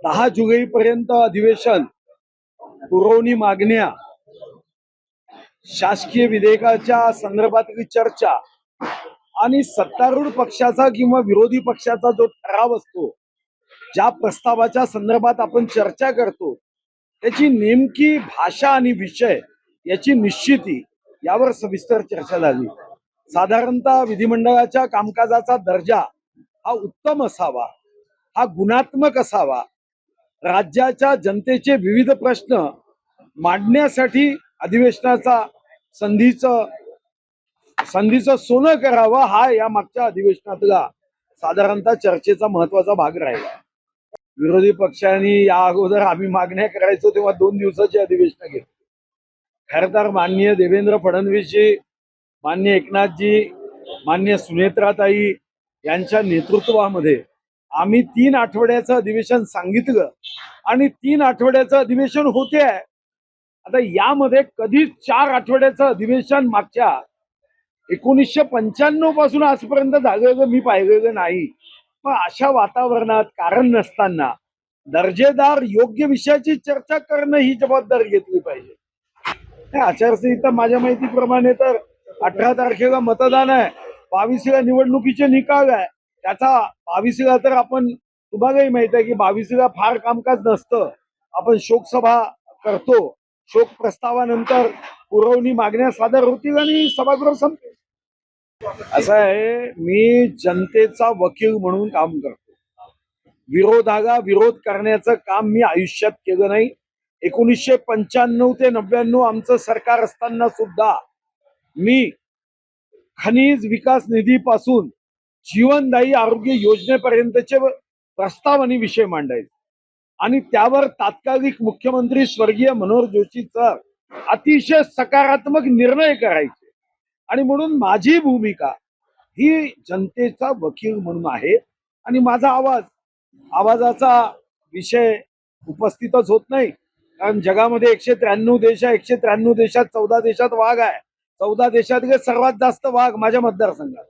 10 जुलैपर्यंत अधिवेशन, पुरवणी मागण्या, शासकीय विधेयकाच्या संदर्भातली चर्चा आणि सत्तारूढ पक्षाचा किंवा विरोधी पक्षाचा जो ठराव असतो, ज्या प्रस्तावाच्या संदर्भात आपण चर्चा करतो, त्याची नेमकी भाषा आणि विषय याची निश्चिती यावर सविस्तर चर्चा झाली। साधारणतः विधिमंडळाच्या कामकाजाचा दर्जा हा उत्तम असावा, हा गुणात्मक असावा, राज्याच्या जनतेचे विविध प्रश्न मांडण्यासाठी अधिवेशनाचा संधीचं सोनं करावं, हा या मागच्या अधिवेशनातला साधारणतः चर्चेचा महत्वाचा भाग राहिला। विरोधी पक्षांनी या अगोदर आम्ही मागण्या करायचो तेव्हा 2 दिवसाची अधिवेशन घेतली। खरं तर माननीय देवेंद्र फडणवीसजी, माननीय एकनाथजी, माननीय सुनेत्राताई यांच्या नेतृत्वामध्ये आम्ही 3 आठवड्याचं अधिवेशन सांगितलं आणि 3 आठवड्याचं अधिवेशन होते आहे। आता यामध्ये कधीच 4 आठवड्याचं अधिवेशन मागच्या 1995 पासून आजपर्यंत झालेलं मी पाहिलेलं नाही। मग अशा वातावरणात कारण नसताना दर्जेदार योग्य विषयाची चर्चा करणं ही जबाबदारी घेतली पाहिजे। आचारसंहिता माझ्या माहितीप्रमाणे तर 18 तारखेला मतदान आहे, 22ला निवडणुकीचे निकाल आहे। त्याचा 22ला तर आपण, तुम्हालाही माहित आहे की 22ला फार कामकाज नसतं, आपण शोकसभा करतो, शोक प्रस्तावानंतर पुरवणी मागण्या सादर होतील आणि सभागृह संपेल। असं आहे, मी जनतेचा वकील म्हणून काम करतो। विरोधाला विरोध करण्याचं काम मी आयुष्यात केलं नाही। 1995 ते 99 आमचं सरकार असताना सुद्धा मी खनिज विकास निधीपासून जीवनदायी आरोग्य योजनेपर्यंतचे प्रस्ताव आणि विषय मांडायचे आणि त्यावर तात्कालिक मुख्यमंत्री स्वर्गीय मनोहर जोशी सर अतिशय सकारात्मक निर्णय करायचे। आणि म्हणून माझी भूमिका ही जनतेचा वकील म्हणून आहे आणि माझा आवाजाचा विषय उपस्थितच होत नाही, कारण जगामध्ये 193 देश आहे, 193 देशात 14 देशात वाघ आहे, 14 देशातले सर्वात जास्त वाघ माझ्या मतदारसंघात।